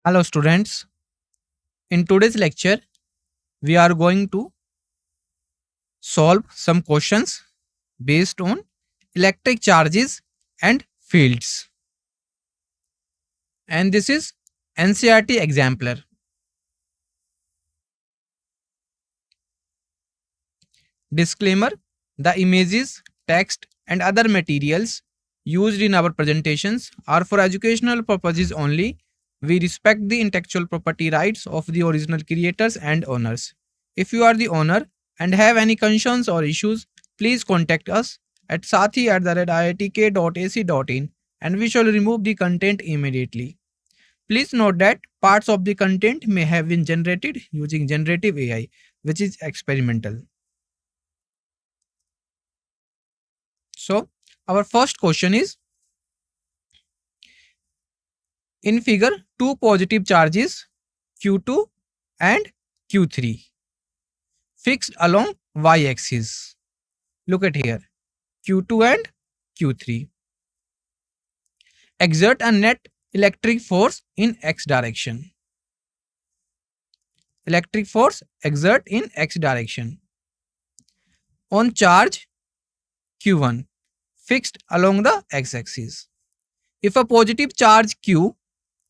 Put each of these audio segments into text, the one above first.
Hello students, in today's lecture we are going to solve some questions based on electric charges and fields, and this is NCERT exemplar. Disclaimer: the images, text and other materials used in our presentations are for educational purposes only. We respect the intellectual property rights of the original creators and owners. If you are the owner and have any concerns or issues, please contact us at sathi@iitk.ac.in and we shall remove the content immediately. Please note that parts of the content may have been generated using generative AI, which is experimental. So, our first question is: in figure, two positive charges Q2 and Q3 fixed along y axis. Look at here, Q2 and Q3 exert a net electric force in x direction. Electric force exert in x direction on charge Q1 fixed along the x axis. If a positive charge Q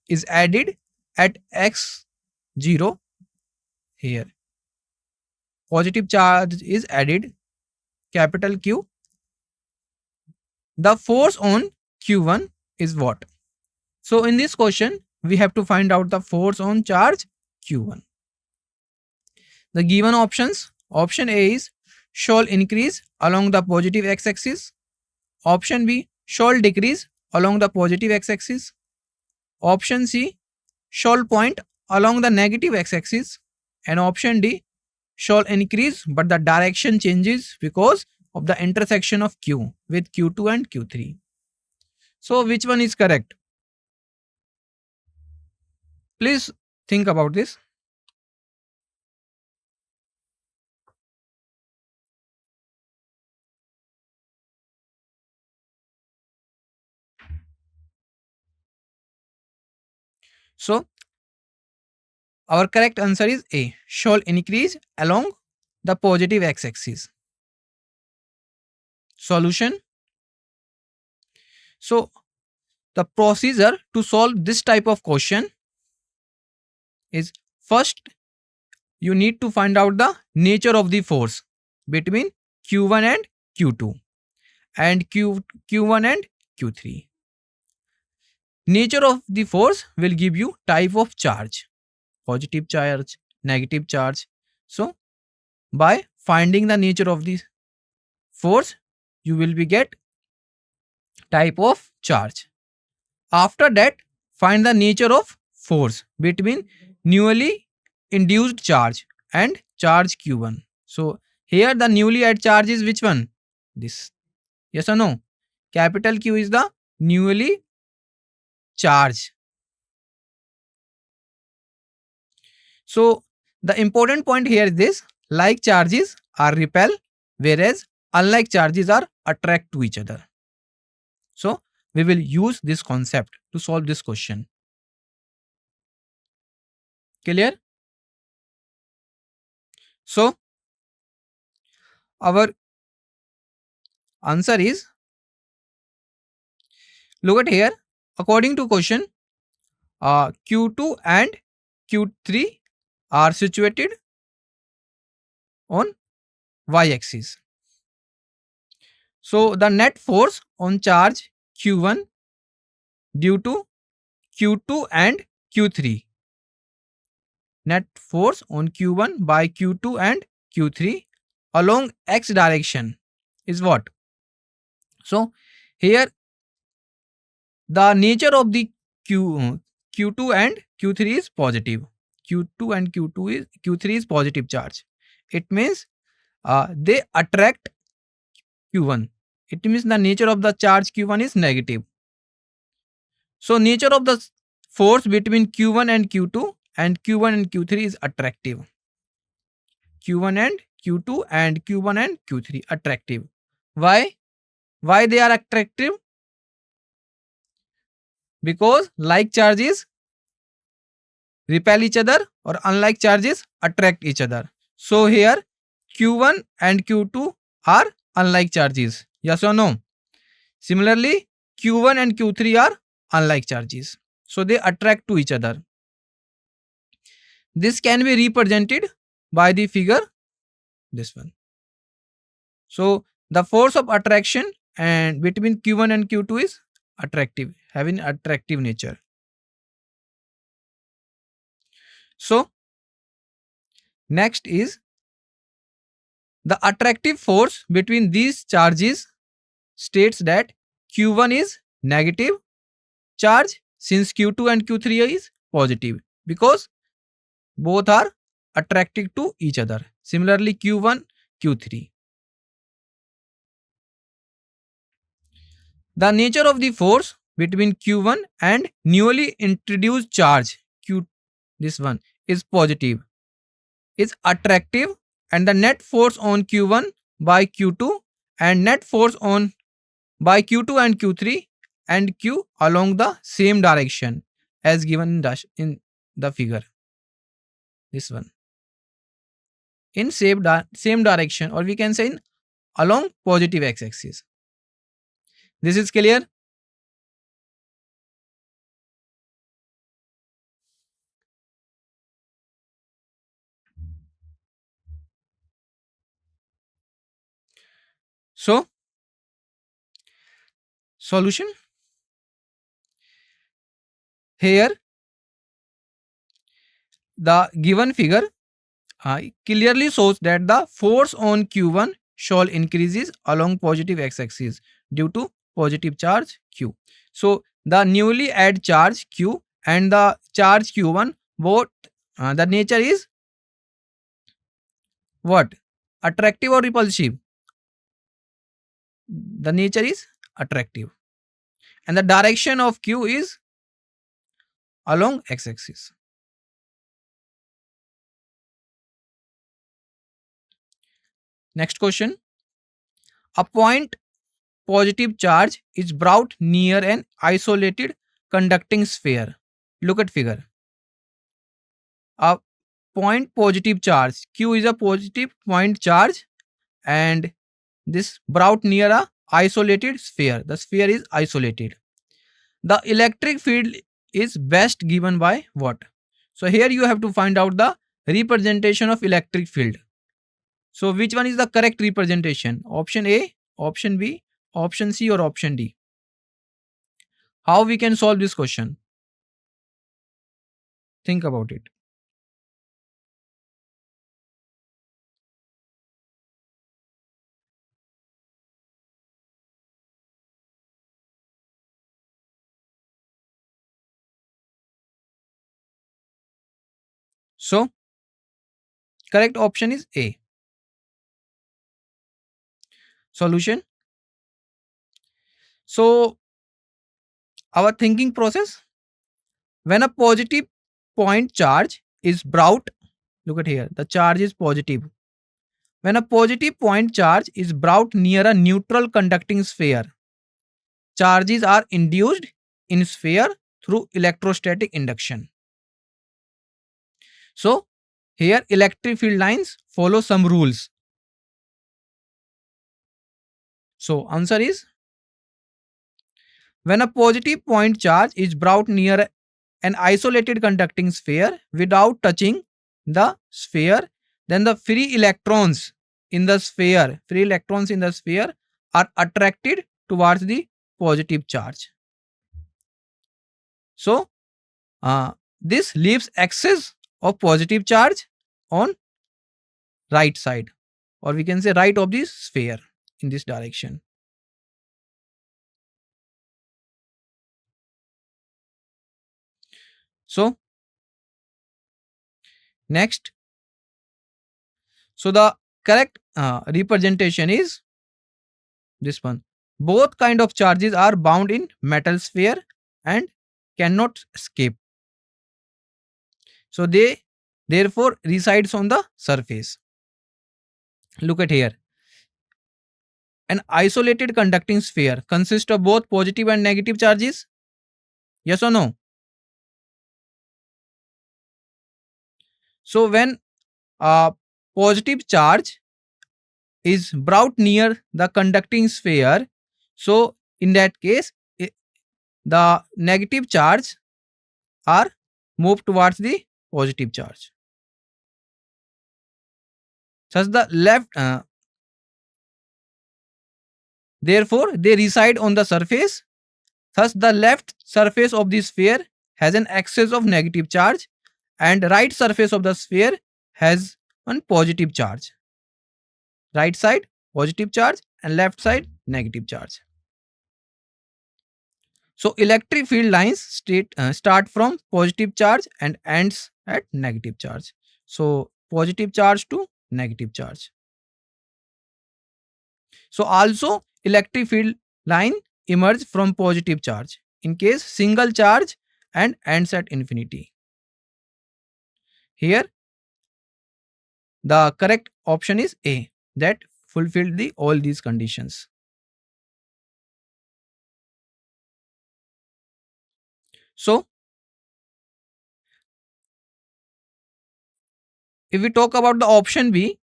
is added at x0, here positive charge is added, capital Q, the force on Q1 is what? So in this question we have to find out the force on charge Q1. The given options: option A is shall increase along the positive x axis, option B shall decrease along the positive x axis, option C shall point along the negative x axis, and option D shall increase but the direction changes because of the intersection of Q with Q2 and Q3. So which one is correct? Please think about this. So our correct answer is A, shall increase along the positive x axis. Solution: so the procedure to solve this type of question is: first you need to find out the nature of the force between Q1 and Q2 and Q1 and Q3. Nature of the force will give you type of charge, positive charge, negative charge. So by finding the nature of the force, you will be get type of charge. After that, find the nature of force between newly induced charge and charge Q1. So here the newly add charge is which one? This. Yes or no? Capital Q is the newly charge. So the important point here is this: like charges are repel, whereas unlike charges are attract to each other. So we will use this concept to solve this question. Clear? So our answer is, look at here, according to question, Q2 and Q3 are situated on y axis. So the net force on charge Q1 due to Q2 and Q3, net force on Q1 by Q2 and Q3 along x direction is what? So here the nature of the Q2 and Q3 is positive. Q2 and Q3 is positive charge. It means they attract Q1. It means the nature of the charge Q1 is negative. So nature of the force between Q1 and Q2 and Q1 and Q3 is attractive. Q1 and Q2 and Q1 and Q3 attractive. Why? Why they are attractive? Because like charges repel each other, or unlike charges attract each other. So here Q1 and Q2 are unlike charges. Yes or no? Similarly, Q1 and Q3 are unlike charges. So they attract to each other. This can be represented by the figure, this one. So the force of attraction and between Q1 and Q2 is attractive, having attractive nature. So next is the attractive force between these charges states that Q1 is negative charge since Q2 and Q3 is positive, because both are attracted to each other. Similarly, Q1, Q3. The nature of the force between Q1 and newly introduced charge Q, this one, is positive, is attractive, and the net force on Q1 by Q2 and net force on by Q2 and Q3 and Q along the same direction as given in the figure. This one. In same direction, or we can say in along positive x-axis. This is clear? So, solution. Here, the given figure clearly shows that the force on Q1 shall increases along positive x-axis due to positive charge Q. So, the newly add charge Q and the charge Q1, both the nature is what? Attractive or repulsive? The nature is attractive. And the direction of Q is along x-axis. Next question. A point positive charge is brought near an isolated conducting sphere. Look at figure. A point positive charge, Q is a positive point charge, and this brought near a isolated sphere. The sphere is isolated. The electric field is best given by what? So here you have to find out the representation of electric field. So which one is the correct representation? Option A, option B, option C, or option D? How we can solve this question? Think about it. So correct option is A. Solution. So our thinking process, when a positive point charge is brought, look at here, the charge is positive. When a positive point charge is brought near a neutral conducting sphere, charges are induced in sphere through electrostatic induction. So here electric field lines follow some rules. So answer is, when a positive point charge is brought near an isolated conducting sphere without touching the sphere, then the free electrons in the sphere are attracted towards the positive charge. So this leaves excess of positive charge on right side, or we can say right of the sphere in this direction. So next, so the correct representation is this one. Both kind of charges are bound in metal sphere and cannot escape. So they therefore resides on the surface. Look at here. An isolated conducting sphere consists of both positive and negative charges. Yes or no? So when a positive charge is brought near the conducting sphere, so in that case, the negative charge are moved towards the positive charge. Thus the therefore they reside on the surface. Thus the left surface of the sphere has an excess of negative charge and right surface of the sphere has one positive charge. Right side positive charge and left side negative charge. So electric field lines start from positive charge and ends at negative charge. So positive charge to negative charge. So also electric field line emerge from positive charge in case single charge and ends at infinity. Here the correct option is A, that fulfilled all these conditions. So if we talk about the option B,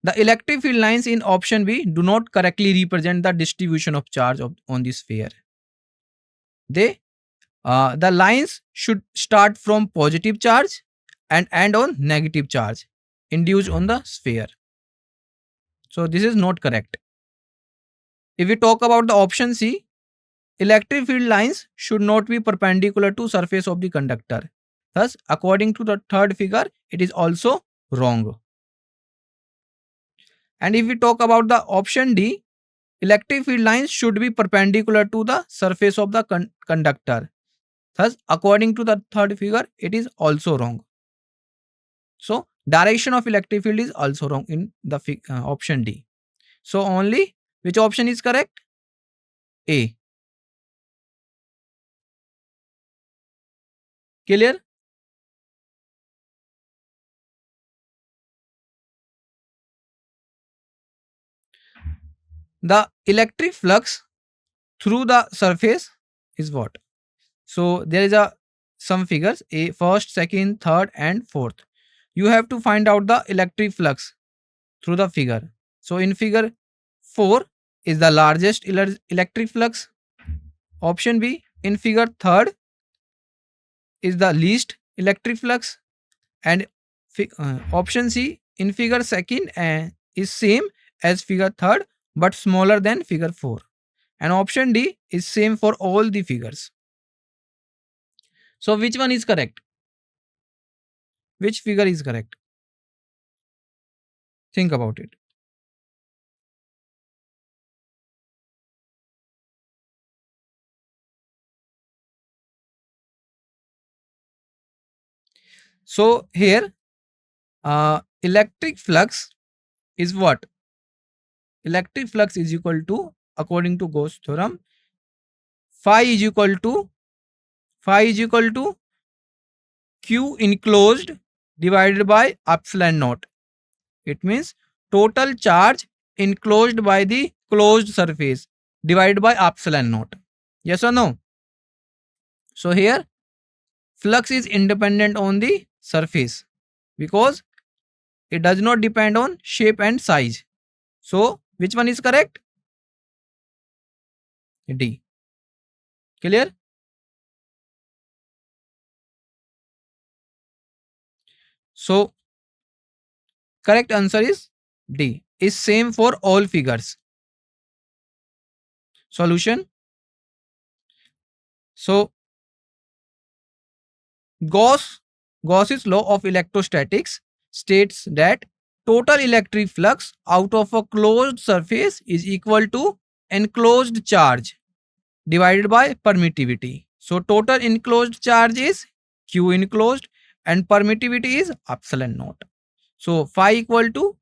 the electric field lines in option B do not correctly represent the distribution of charge on the sphere. The lines should start from positive charge and end on negative charge induced on the sphere. So this is not correct. If we talk about the option C, electric field lines should not be perpendicular to surface of the conductor. Thus, according to the third figure, it is also wrong. And if we talk about the option D, electric field lines should be perpendicular to the surface of the conductor. Thus, according to the third figure, it is also wrong. So, direction of electric field is also wrong in the option D. So, only which option is correct? A. Clear? The electric flux through the surface is what? So there is some figures, a first, second, third and fourth. You have to find out the electric flux through the figure. So in figure 4 is the largest electric flux. Option B, in figure 3rd is the least electric flux, and option C, in figure 2nd is same as figure 3rd but smaller than figure 4, and option D is same for all the figures. So which one is correct? Which figure is correct? Think about it. So here electric flux is what? Electric flux is equal to, according to Gauss theorem, phi is equal to Q enclosed divided by epsilon naught. It means total charge enclosed by the closed surface divided by epsilon naught. Yes or no? So here flux is independent on the surface because it does not depend on shape and size. So which one is correct? D. Clear? So correct answer is D. Is same for all figures. Solution. So Gauss's law of electrostatics states that total electric flux out of a closed surface is equal to enclosed charge divided by permittivity. So total enclosed charge is Q enclosed and permittivity is epsilon naught. So phi equal to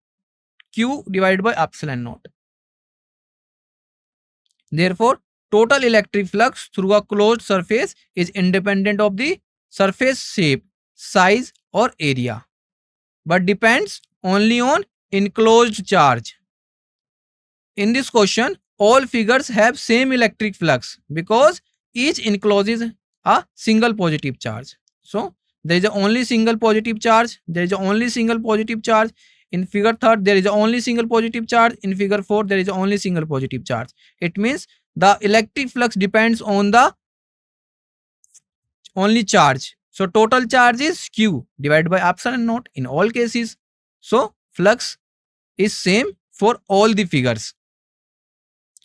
Q divided by epsilon naught. Therefore, total electric flux through a closed surface is independent of the surface shape, size or area, but depends only on enclosed charge. In this question, all figures have same electric flux because each encloses a single positive charge. So there is a only single positive charge. There is a only single positive charge. In figure third, there is a only single positive charge. In figure fourth, there is a only single positive charge. It means the electric flux depends on the only charge. So total charge is Q divided by epsilon naught in all cases. So flux is same for all the figures.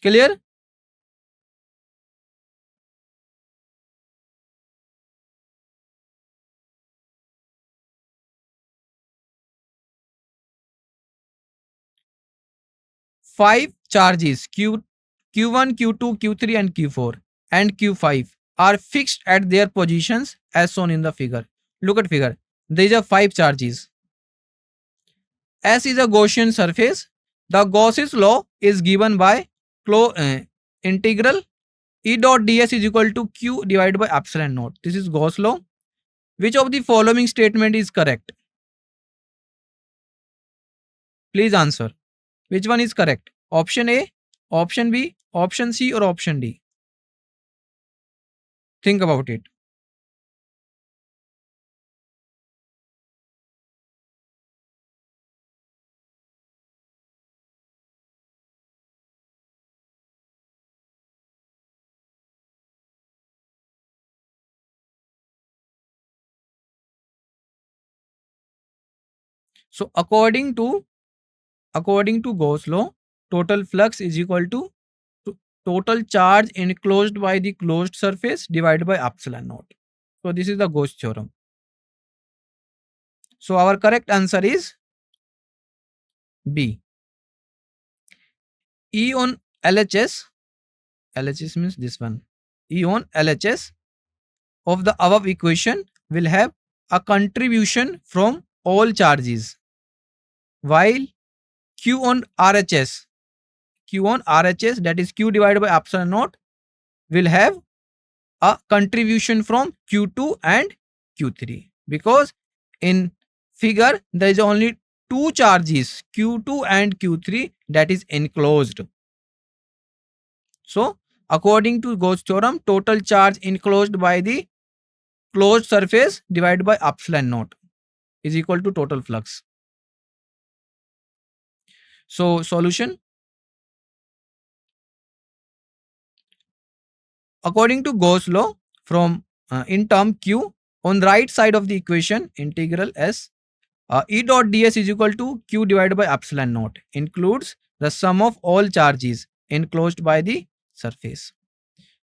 Clear? Five charges Q1, Q2, Q3 and Q4 and Q5 are fixed at their positions as shown in the figure. Look at figure. These are five charges. S is a Gaussian surface. The Gauss's law is given by integral E dot ds is equal to Q divided by epsilon naught. This is Gauss law. Which of the following statement is correct? Please answer. Which one is correct? Option A, option B, option C or option D? Think about it. So according to Gauss law, total flux is equal to total charge enclosed by the closed surface divided by epsilon naught. So this is the Gauss theorem. So our correct answer is B. E on LHS means this one. E on LHS of the above equation will have a contribution from all charges, while Q on RHS, that is Q divided by epsilon naught, will have a contribution from Q2 and Q3, because in figure there is only two charges, Q2 and Q3, that is enclosed. So according to Gauss theorem, total charge enclosed by the closed surface divided by epsilon naught is equal to total flux. So solution, according to Gauss law, from in term Q, on the right side of the equation, integral S E dot ds is equal to Q divided by epsilon naught, includes the sum of all charges enclosed by the surface.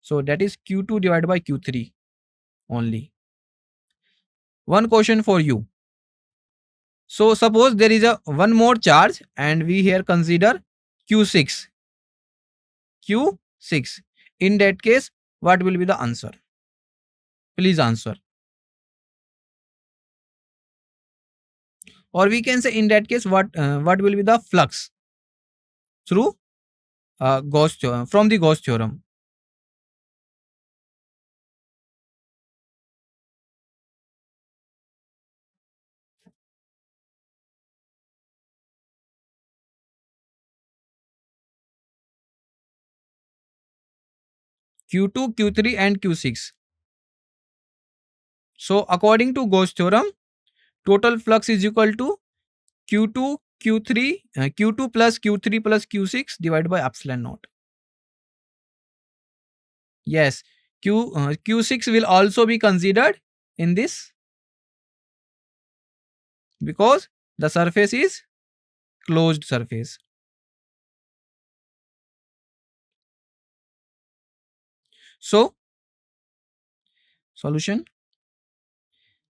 So that is Q2 divided by Q3 only. One question for you. So suppose there is a one more charge and we here consider Q6. Q6. In that case, what will be the answer? Please answer. Or we can say in that case, what will be the flux through Gauss theorem, from the Gauss theorem? Q2, Q3 and Q6. So according to Gauss theorem, total flux is equal to Q2, Q3, Q2 plus Q3 plus Q6 divided by epsilon naught. Yes, Q6 will also be considered in this because the surface is closed surface. So solution,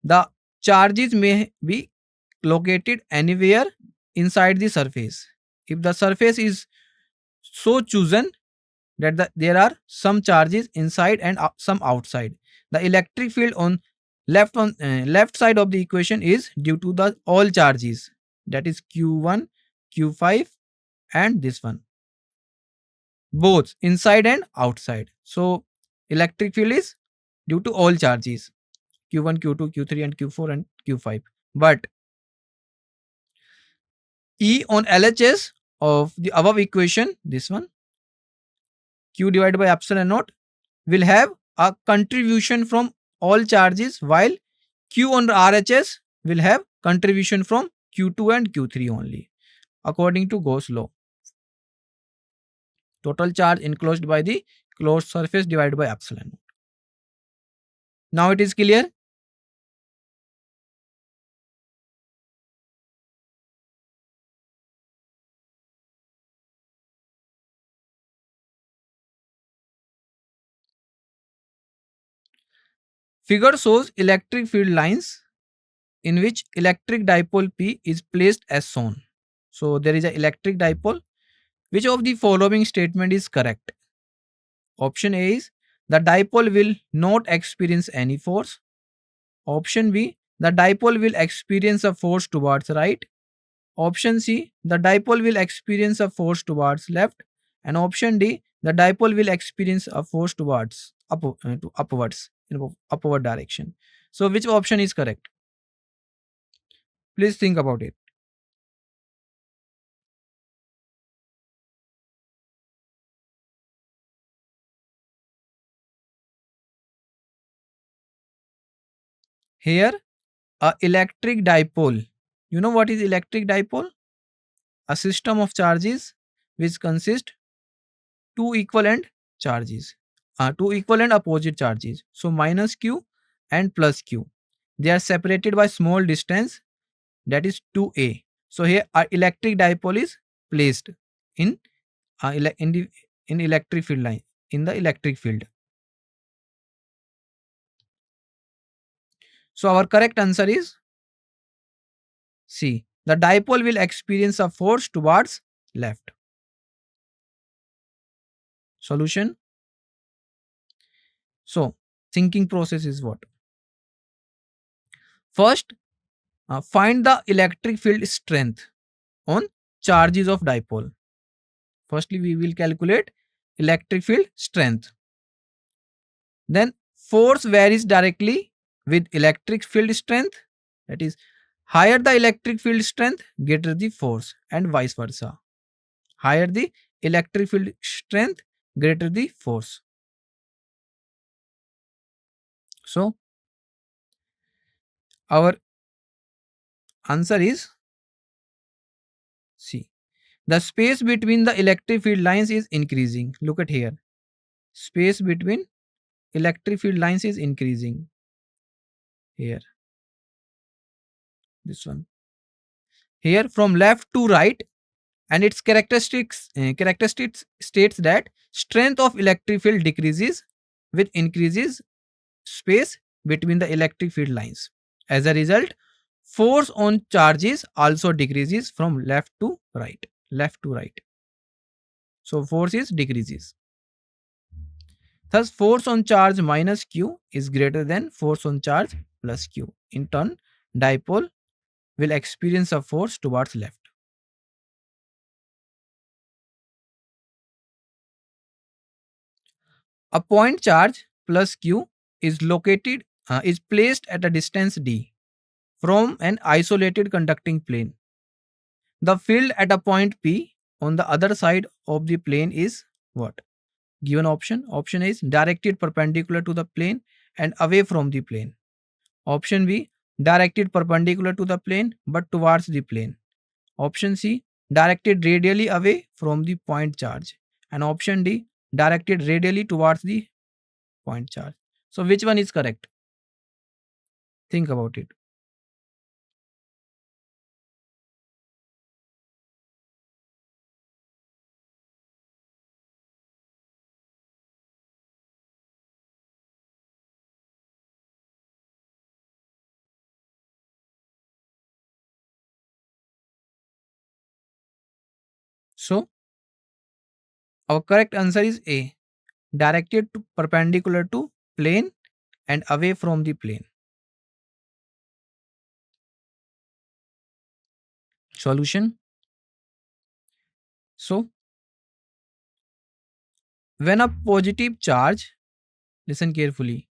the charges may be located anywhere inside the surface. If the surface is so chosen that there are some charges inside and some outside, the electric field on left side of the equation is due to the all charges, that is Q1, Q5 and this one, both inside and outside. So electric field is due to all charges, Q1, Q2, Q3 and Q4 and Q5. But E on LHS of the above equation, this one, Q divided by epsilon naught, will have a contribution from all charges, while Q on RHS will have contribution from Q2 and Q3 only, according to Gauss law. Total charge enclosed by the closed surface divided by epsilon. Now it is clear. Figure shows electric field lines in which electric dipole P is placed as shown. So there is an electric dipole. Which of the following statement is correct? Option A is the dipole will not experience any force. Option B, the dipole will experience a force towards right. Option C, the dipole will experience a force towards left. And option D, the dipole will experience a force towards upwards, in upward direction. So which option is correct? Please think about it. Here, a electric dipole. You know what is electric dipole? A system of charges which consist two equivalent charges, two equal and opposite charges. So minus q and plus q. They are separated by small distance, that is 2a. So here our electric dipole is placed in in electric field line, in the electric field. So our correct answer is C. The dipole will experience a force towards left. Solution. So thinking process is what? First, find the electric field strength on charges of dipole. Firstly, we will calculate electric field strength. Then force varies directly with electric field strength. That is, higher the electric field strength, greater the force, and vice versa. Higher the electric field strength, greater the force. So our answer is C. The space between the electric field lines is increasing. Look at here. Space between electric field lines is increasing. Here. This one. Here from left to right, and its characteristics states that strength of electric field decreases with increases space between the electric field lines. As a result, force on charges also decreases from left to right. Left to right. So force is decreases. Thus, force on charge minus q is greater than force on charge plus q. In turn, dipole will experience a force towards left. A point charge plus q is placed at a distance d from an isolated conducting plane. The field at a point P on the other side of the plane is what? Given option. Option A is directed perpendicular to the plane and away from the plane. Option B, directed perpendicular to the plane but towards the plane. Option C, directed radially away from the point charge. And option D, directed radially towards the point charge. So which one is correct? Think about it. So our correct answer is A, directed to perpendicular to plane and away from the plane. Solution. So when a positive charge, listen carefully,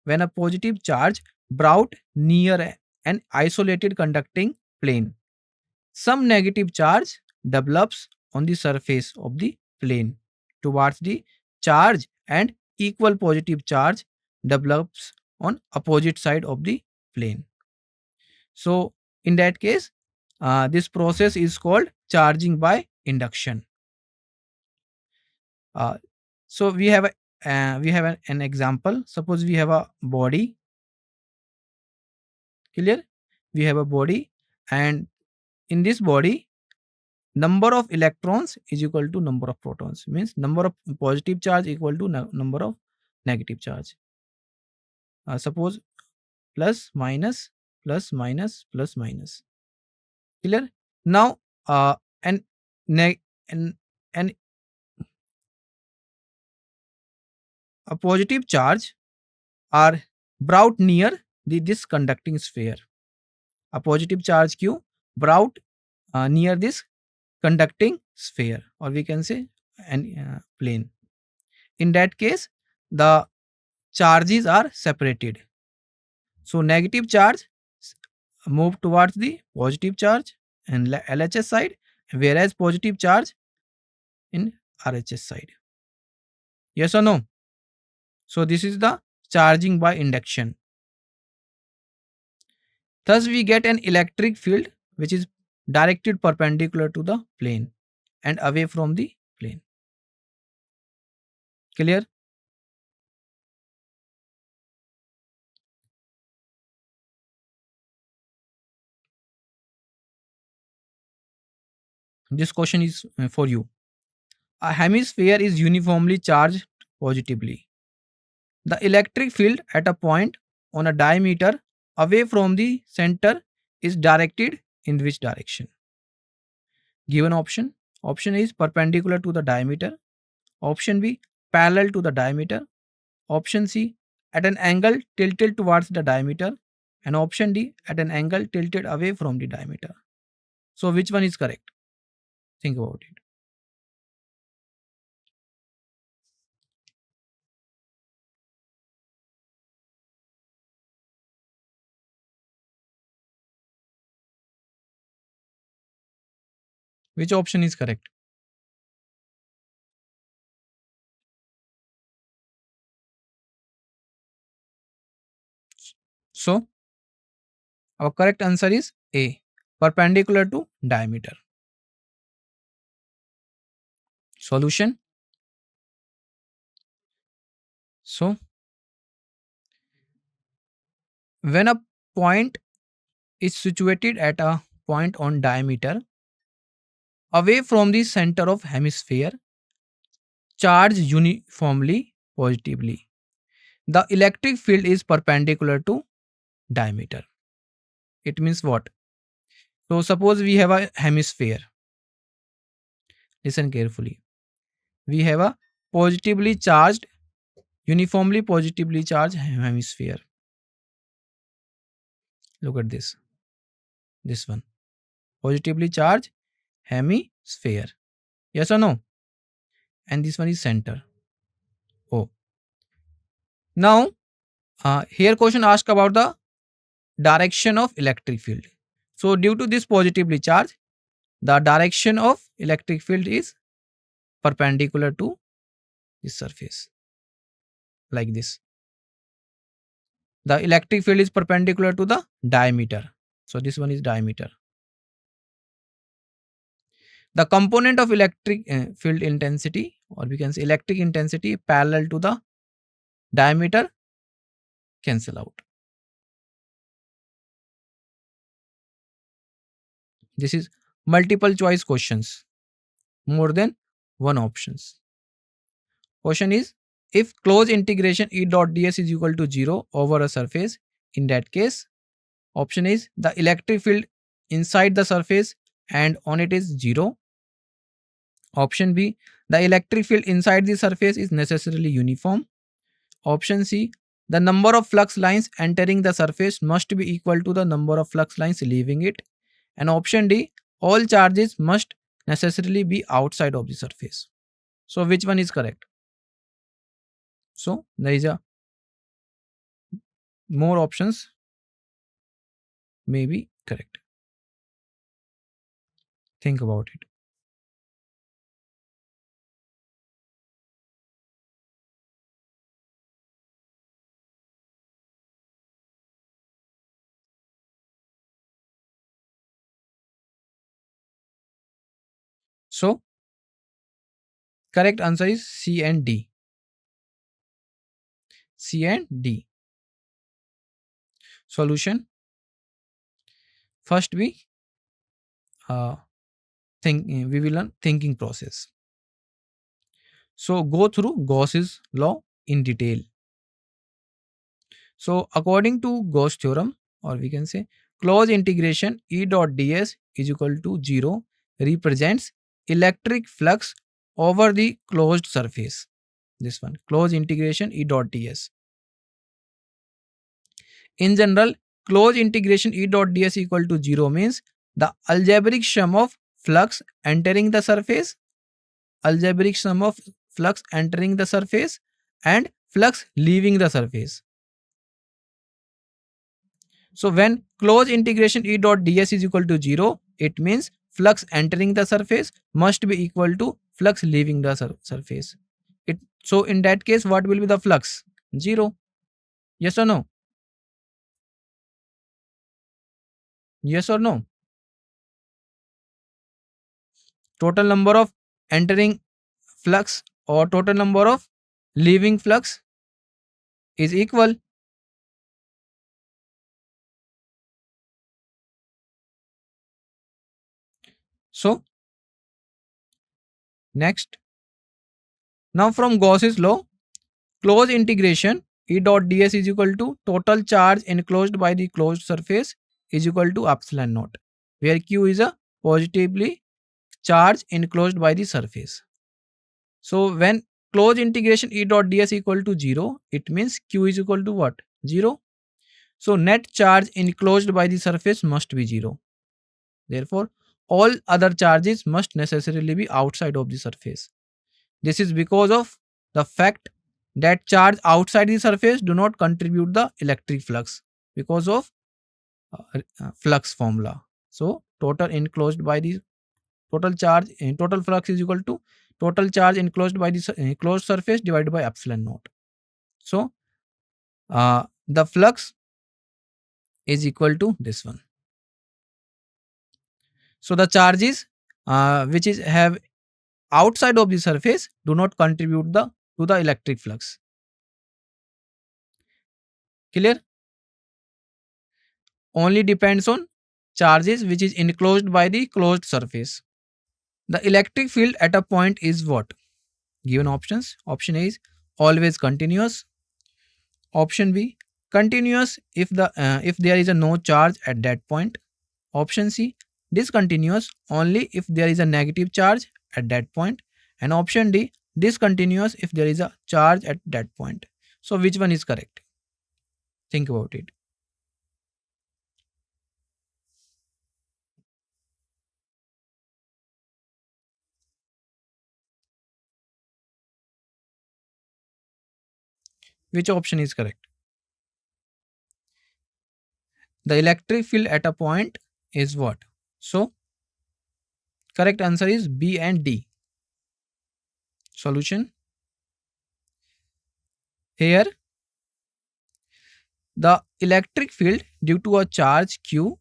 when a positive charge brought near an isolated conducting plane, some negative charge develops on the surface of the plane towards the charge, and equal positive charge develops on opposite side of the plane. So in that case, this process is called charging by induction. Uh, so we have an example. Suppose we have a body. Clear? We have a body, and in this body, number of electrons is equal to number of protons. Means number of positive charge equal to number of negative charge. Suppose plus minus plus minus plus minus. Clear? Now, and neg and a positive charge are brought near this conducting sphere. A positive charge Q brought near this conducting sphere, or we can say an plane. In that case, the charges are separated. So negative charge move towards the positive charge and LHS side, whereas positive charge in RHS side. Yes or no? So this is the charging by induction. Thus we get an electric field which is directed perpendicular to the plane and away from the plane. Clear? This question is for you. A hemisphere is uniformly charged positively. The electric field at a point on a diameter away from the center is directed in which direction? Given option. Option A is perpendicular to the diameter. Option B, parallel to the diameter. Option C, at an angle tilted towards the diameter. And option D, at an angle tilted away from the diameter. So which one is correct? Think about it. Which option is correct? So our correct answer is A, perpendicular to diameter. Solution. So when a point is situated at a point on diameter away from the center of hemisphere, charged uniformly positively, the electric field is perpendicular to diameter. It means what? So suppose we have a hemisphere. Listen carefully. We have a positively charged, uniformly positively charged hemisphere. Look at this. This one. Positively charged hemisphere. Yes or no? And this one is center. Oh. Now, here question asked about the direction of electric field. So due to this positively charged, the direction of electric field is perpendicular to this surface, like this. The electric field is perpendicular to the diameter. So this one is diameter. The component of electric field intensity, or we can say electric intensity, parallel to the diameter, cancel out. This is multiple choice questions, more than one options. Question is, if closed integration E dot ds is equal to 0 over a surface, in that case, option is the electric field inside the surface and on it is 0. Option B, the electric field inside the surface is necessarily uniform. Option C, the number of flux lines entering the surface must be equal to the number of flux lines leaving it. And option D, all charges must necessarily be outside of the surface. So which one is correct? So there is a more options may be correct. Think about it. So correct answer is C and D. C and D. Solution. First uh, we will learn thinking process. So go through Gauss's law in detail. So according to Gauss theorem, or we can say closed integration E dot ds is equal to 0 represents electric flux over the closed surface. This one, closed integration E dot ds. In general, closed integration E dot ds equal to 0 means the algebraic sum of flux entering the surface, algebraic sum of flux entering the surface and flux leaving the surface. So when closed integration E dot ds is equal to 0, it means flux entering the surface must be equal to flux leaving the surface. So in that case, what will be the flux? 0. Yes or no? Yes or no? Total number of entering flux or total number of leaving flux is equal. So next, now from Gauss's law, closed integration E dot ds is equal to total charge enclosed by the closed surface is equal to epsilon naught, where Q is a positively charge enclosed by the surface. So when closed integration E dot ds equal to 0, it means Q is equal to what? 0. So net charge enclosed by the surface must be 0. Therefore, all other charges must necessarily be outside of the surface. This is because of the fact that charge outside the surface do not contribute the electric flux because of flux formula. So total enclosed by the total charge total flux is equal to total charge enclosed by the closed surface divided by epsilon naught. So the flux is equal to this one. So the charges which is have outside of the surface do not contribute to the electric flux. Clear? Only depends on charges which is enclosed by the closed surface. The electric field at a point is what? Given options. Option A is always continuous. Option B, continuous if there is a no charge at that point. Option C, discontinuous only if there is a negative charge at that point. And option D, discontinuous if there is a charge at that point. So which one is correct? Think about it. Which option is correct? The electric field at a point is what? So correct answer is B and D. Solution. Here the electric field due to a charge Q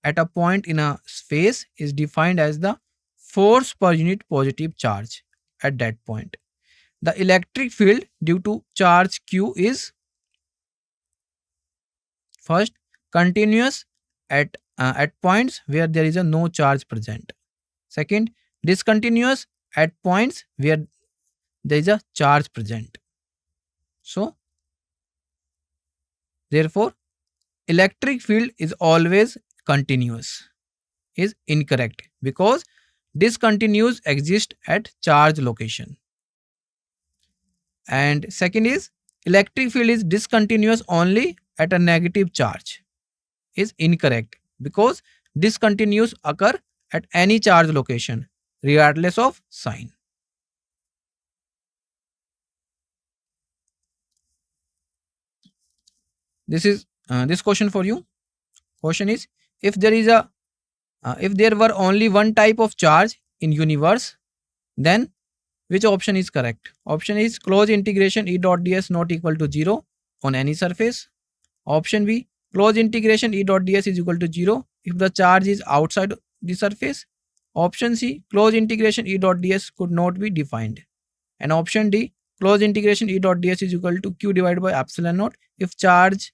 at a point in a space is defined as the force per unit positive charge at that point. The electric field due to charge Q is first continuous at points where there is a no charge present. Second, discontinuous at points where there is a charge present. So therefore electric field is always continuous is incorrect because discontinuous exist at charge location. And second is electric field is discontinuous only at a negative charge is incorrect because discontinuous occur at any charge location regardless of sign. This is this question for you. Question is, if there were only one type of charge in universe, then which option is correct? Option is closed integration E dot ds not equal to 0 on any surface. Option B, closed integration E dot ds is equal to 0 if the charge is outside the surface. Option C, closed integration E dot ds could not be defined. And option D, closed integration E dot ds is equal to q divided by epsilon naught if charges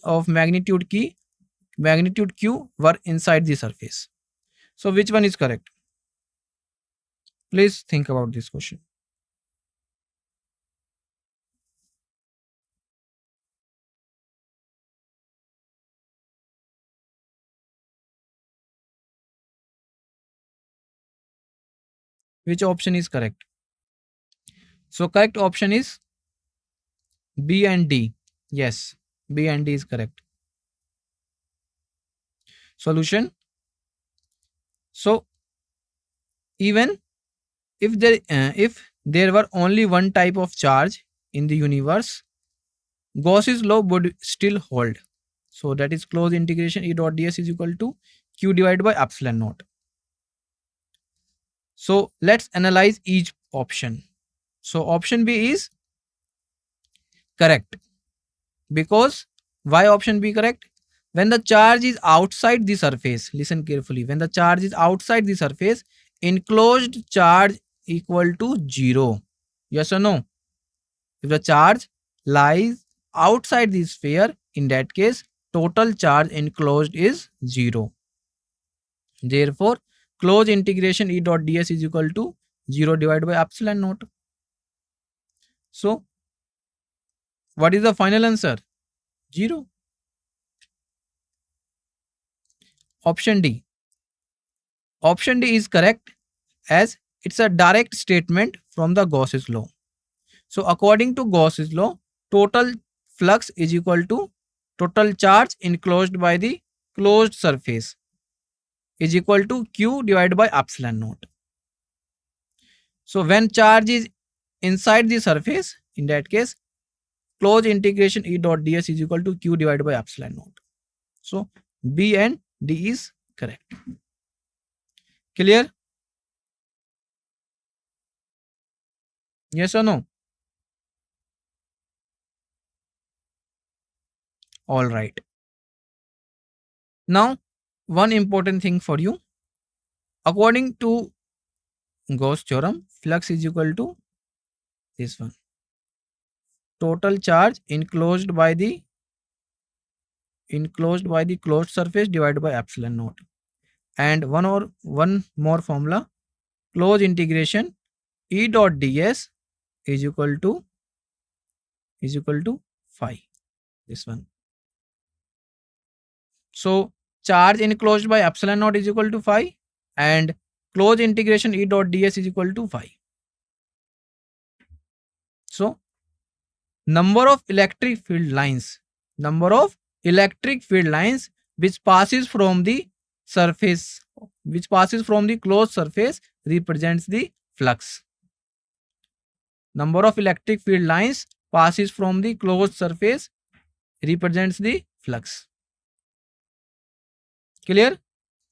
of magnitude q were inside the surface. So which one is correct? Please think about this question. Which option is correct? So correct option is B and D. Yes, B and D is correct. Solution. So even if there were only one type of charge in the universe, Gauss's law would still hold. So that is closed integration E dot ds is equal to q divided by epsilon naught. So let's analyze each option. So option B is correct. Because why option B correct? When the charge is outside the surface, listen carefully. When the charge is outside the surface, enclosed charge equal to 0. Yes or no? If the charge lies outside the sphere, in that case, total charge enclosed is 0. Therefore, closed integration E dot ds is equal to 0 divided by epsilon naught. So, what is the final answer? 0. Option D. Option D is correct as it's a direct statement from the Gauss's law. So according to Gauss's law, total flux is equal to total charge enclosed by the closed surface is equal to q divided by epsilon naught. So when charge is inside the surface, in that case, closed integration E dot ds is equal to q divided by epsilon naught. So B and D is correct. Clear? Yes or no? All right. Now, one important thing for you. According to Gauss theorem, flux is equal to this one. Total charge enclosed by the closed surface divided by epsilon naught. And one more formula, closed integration E dot ds is equal to phi. This one. So charge enclosed by epsilon naught is equal to phi and closed integration E dot ds is equal to phi. So number of electric field lines which passes from the closed surface represents the flux. Number of electric field lines passes from the closed surface represents the flux. Clear?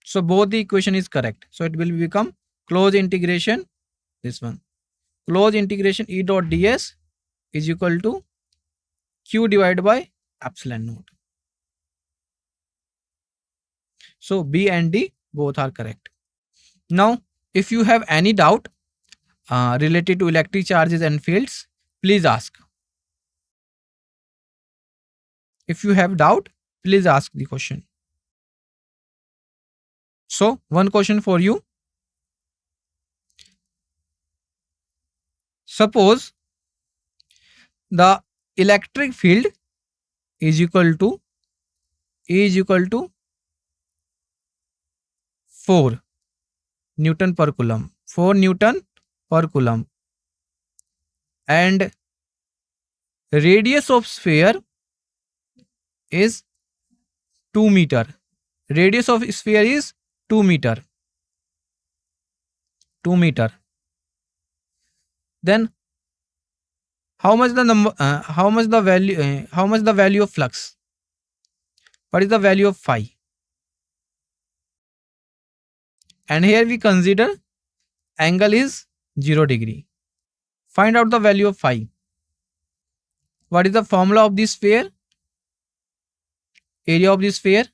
So both the equation is correct. So it will become closed integration, this one. Closed integration E dot ds is equal to q divided by epsilon naught. So B and D both are correct. Now, if you have any doubt related to electric charges and fields, please ask. If you have doubt, please ask the question. So, one question for you. Suppose the electric field is equal to 4 Newton per coulomb. 4 Newton per coulomb. And radius of sphere is 2 meter. Radius of sphere is 2 meter. 2 meter. Then how much the value of flux? What is the value of phi? And here we consider angle is 0 degree. Find out the value of phi. What is the formula of this sphere? Area of this sphere.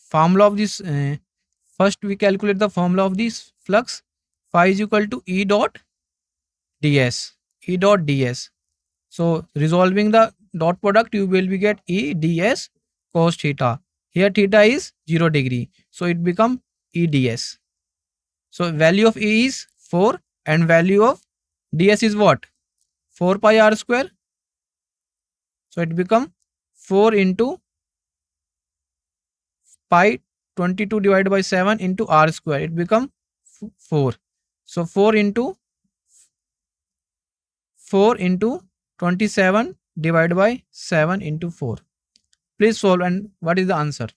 formula of this. First, we calculate the formula of this flux. Phi is equal to E dot ds. E dot ds. So resolving the dot product, you will be get E ds cos theta. Here theta is 0 degree, so it become E ds. So value of E is 4 and value of ds is what? 4 pi r square. So it become 4 into pi 22 divided by 7 into r square. It become 4. So 4 into 27 divided by 7 into 4. Please solve, and what is the answer?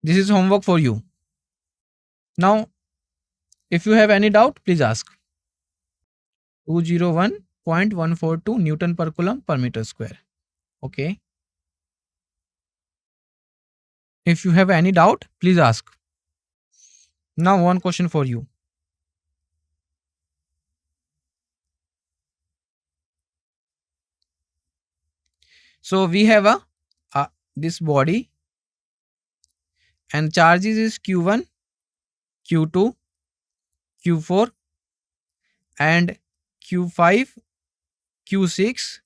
This is homework for you. Now, if you have any doubt, please ask. 201.142 Newton per coulomb per meter square. Okay. If you have any doubt, please ask. Now, one question for you. So we have a this body, and charges is Q1, Q2, Q4, and Q5, Q6,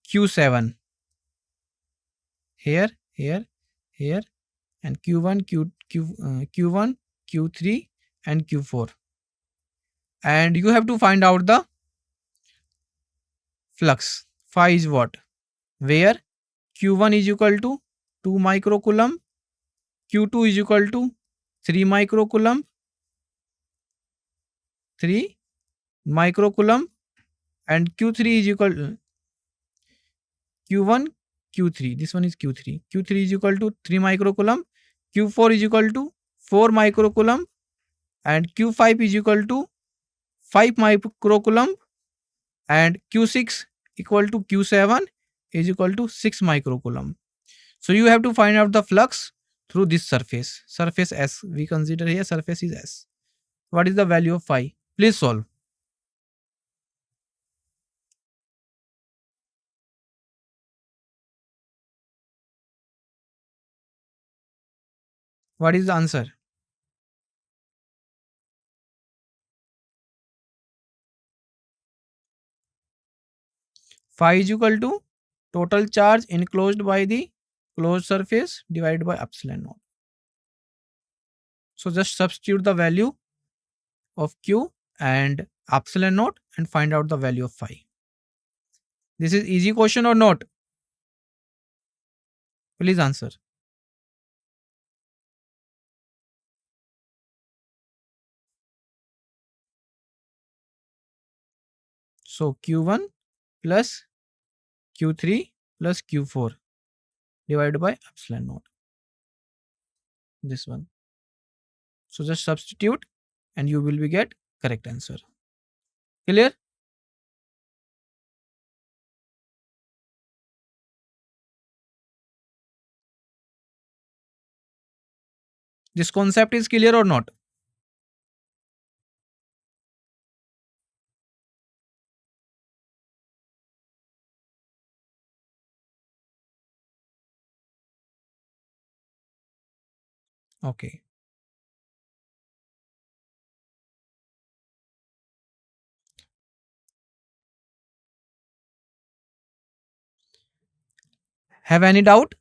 Q7. Here, here, and Q1, Q1, Q3, and Q4. And you have to find out the flux. Phi is what? Where Q1 is equal to 2 microcoulomb, Q2 is equal to 3 microcoulomb, 3 microcoulomb, and Q3 is equal to Q1, Q3. This one is Q3. Q3 is equal to 3 microcoulomb, Q4 is equal to 4 microcoulomb, and Q5 is equal to 5 microcoulomb, and Q6 equal to Q7 is equal to 6 microcoulomb. So you have to find out the flux through this surface. Surface S. We consider here surface is S. What is the value of phi? Please solve. What is the answer? Phi is equal to total charge enclosed by the closed surface divided by epsilon naught. So just substitute the value of Q and epsilon naught and find out the value of phi. This is easy question or not? Please answer. So Q1 plus Q3 plus Q4 divided by epsilon naught. This one. So just substitute and you will be get correct answer. Clear? This concept is clear or not? Okay. Have any doubt?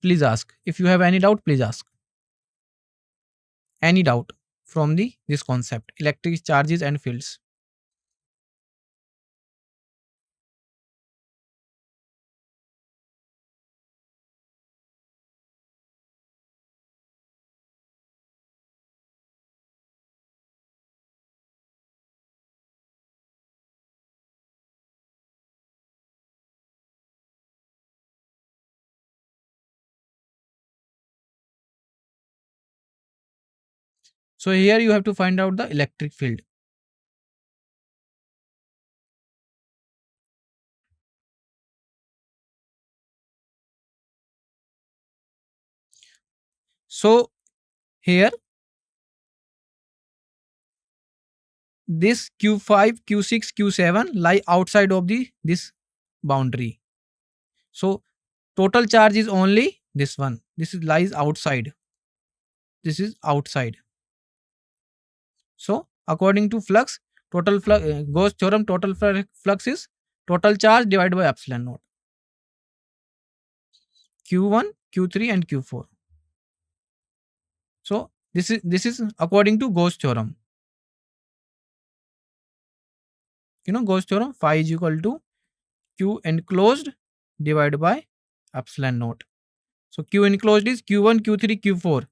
Please ask. If you have any doubt, please ask. Any doubt from this concept, electric charges and fields. So here you have to find out the electric field. So here this Q5, Q6, Q7 lie outside of this boundary. So total charge is only this one. This is lies outside. This is outside. So according to flux, Gauss theorem, total flux is total charge divided by epsilon naught. Q1, Q3, and Q4. So this is according to Gauss theorem. Gauss theorem, phi is equal to Q enclosed divided by epsilon naught. So Q enclosed is Q1, Q3, Q4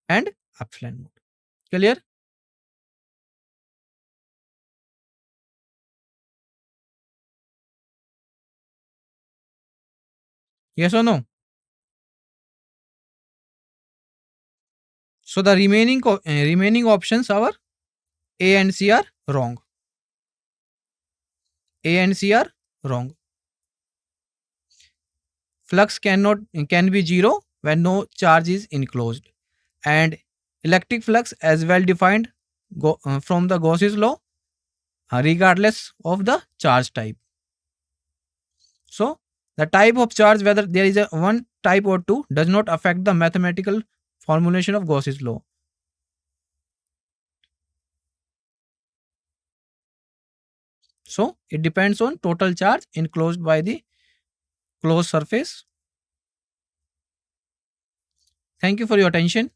and epsilon naught. Clear? Yes or no? So the remaining options are A and C are wrong. A and C are wrong. Flux can be zero when no charge is enclosed, and electric flux as well defined from the Gauss's law, regardless of the charge type. So the type of charge, whether there is a one type or two, does not affect the mathematical formulation of Gauss's law. So it depends on total charge enclosed by the closed surface. Thank you for your attention.